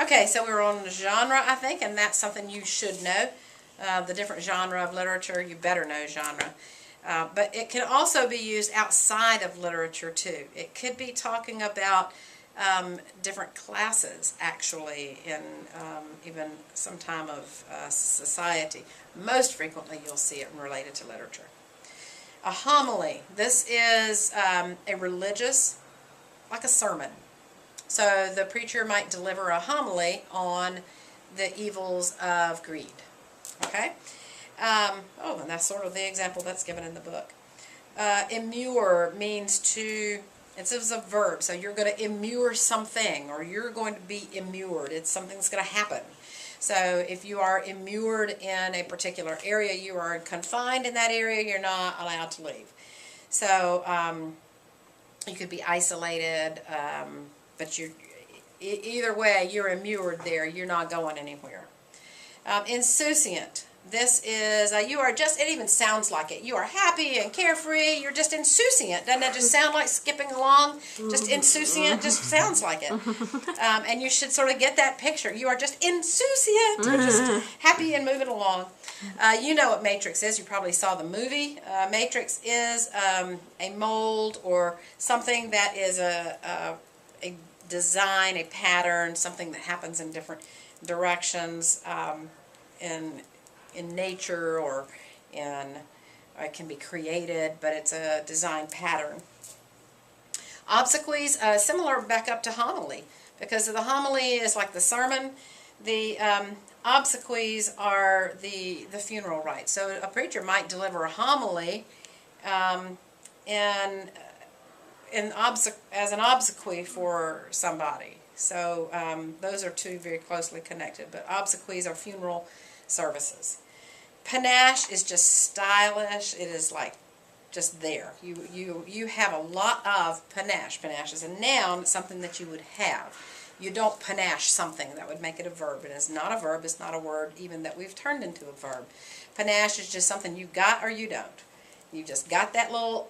Okay, so we're on genre, I think, and that's something you should know. The different genre of literature, you better know genre. But it can also be used outside of literature, too. It could be talking about different classes, actually, in even some time of society. Most frequently, you'll see it related to literature. A homily. This is a religious, like a sermon. So the preacher might deliver a homily on the evils of greed. Okay? Oh, and that's sort of the example that's given in the book. Immure means to, it's a verb, so you're going to immure something, or you're going to be immured. It's something that's going to happen. So if you are immured in a particular area, you are confined in that area, you're not allowed to leave. So you could be isolated, but either way, you're immured there. You're not going anywhere. Insouciant. This is, you are just, it even sounds like it. You are happy and carefree. You're just insouciant. Doesn't that just sound like skipping along? Just insouciant just sounds like it. And you should sort of get that picture. You are just insouciant. You're just happy and moving along. You know what Matrix is. You probably saw the movie. Matrix is a mold or something that is a design, a pattern, something that happens in different directions in nature or it can be created, but it's a design pattern. Obsequies, similar back up to homily, because the homily is like the sermon. The obsequies are the funeral rites. So a preacher might deliver a homily as an obsequy for somebody. So those are two very closely connected, but obsequies are funeral services. Panache is just stylish. It is like just there. You have a lot of panache. Panache is a noun, something that you would have. You don't panache something. That would make it a verb. It is not a verb. It's not a word even that we've turned into a verb. Panache is just something you got or you don't. You just got that little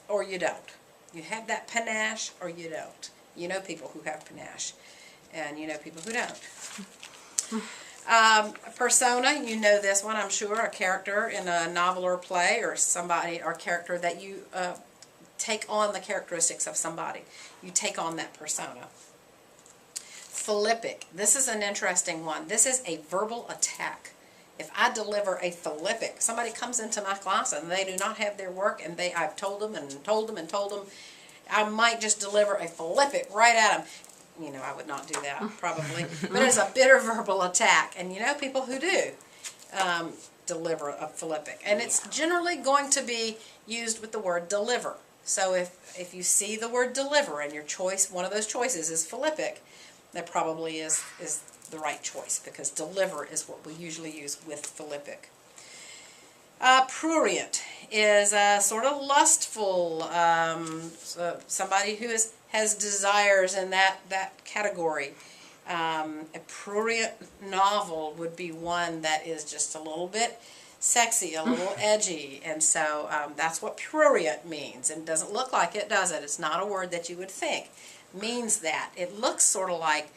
or you don't. You have that panache or you don't. You know people who have panache, and you know people who don't. Persona, you know this one, I'm sure, a character in a novel or play, or somebody or character that you take on the characteristics of somebody. You take on that persona. Philippic. This is an interesting one. This is a verbal attack. If I deliver a philippic, somebody comes into my class and they do not have their work, and I've told them and told them and told them, I might just deliver a philippic right at them. You know, I would not do that, probably. But it's a bitter verbal attack. And you know people who do deliver a philippic. And it's generally going to be used with the word deliver. So if you see the word deliver and your choice, one of those choices is philippic, that probably is the right choice, because deliver is what we usually use with philippic. Prurient is sort of lustful, so somebody who has desires in that category. A prurient novel would be one that is just a little bit sexy, a little edgy, and so that's what prurient means. And it doesn't look like it, does it? It's not a word that you would think means that. It looks sort of like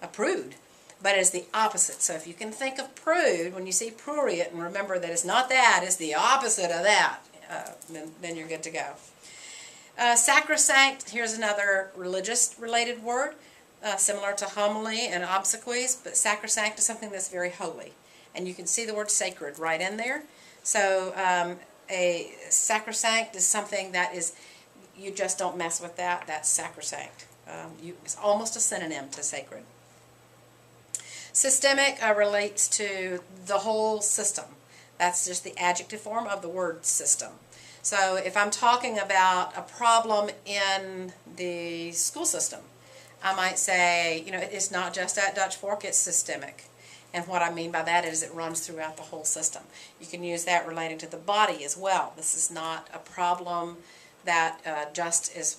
a prude, but it's the opposite. So if you can think of prude, when you see prurient, and remember that it's not that, it's the opposite of that, then you're good to go. Sacrosanct, here's another religious-related word, similar to homily and obsequies, but sacrosanct is something that's very holy. And you can see the word sacred right in there. So a sacrosanct is something that is, you just don't mess with that. That's sacrosanct. It's almost a synonym to sacred. Systemic relates to the whole system. That's just the adjective form of the word system. So if I'm talking about a problem in the school system, I might say, you know, it's not just at Dutch Fork, it's systemic. And what I mean by that is it runs throughout the whole system. You can use that relating to the body as well. This is not a problem that just is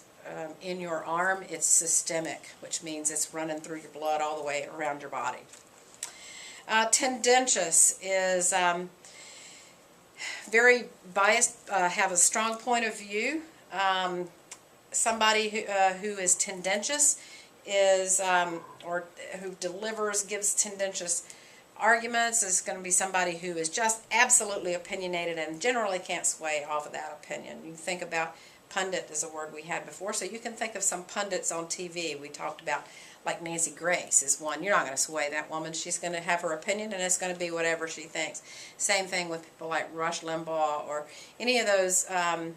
in your arm. It's systemic, which means it's running through your blood all the way around your body. Tendentious is very biased, have a strong point of view. Somebody who is tendentious is, or who delivers, gives tendentious arguments, is going to be somebody who is just absolutely opinionated and generally can't sway off of that opinion. You think about pundit is a word we had before, so you can think of some pundits on TV. We talked about, like Nancy Grace is one. You're not going to sway that woman. She's going to have her opinion, and it's going to be whatever she thinks. Same thing with people like Rush Limbaugh or any of those, and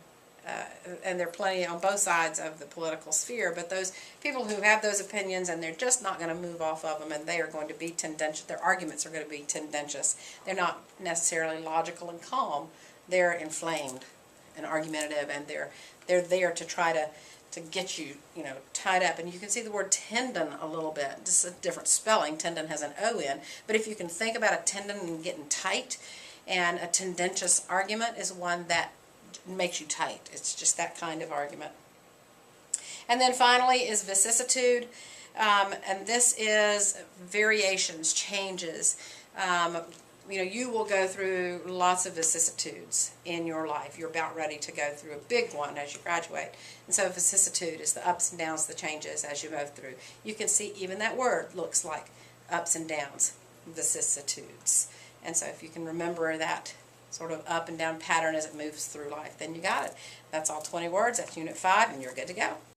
there are plenty on both sides of the political sphere, but those people who have those opinions and they're just not going to move off of them, and they are going to be tendentious. Their arguments are going to be tendentious. They're not necessarily logical and calm. They're inflamed and argumentative, and they're there to try to get you, tied up. And you can see the word tendon a little bit. Just a different spelling. Tendon has an O in. But if you can think about a tendon and getting tight, and a tendentious argument is one that makes you tight. It's just that kind of argument. And then finally is vicissitude. And this is variations, changes. You will go through lots of vicissitudes in your life. You're about ready to go through a big one as you graduate. And so vicissitude is the ups and downs, the changes as you move through. You can see even that word looks like ups and downs, vicissitudes. And so if you can remember that sort of up and down pattern as it moves through life, then you got it. That's all 20 words. That's Unit 5, and you're good to go.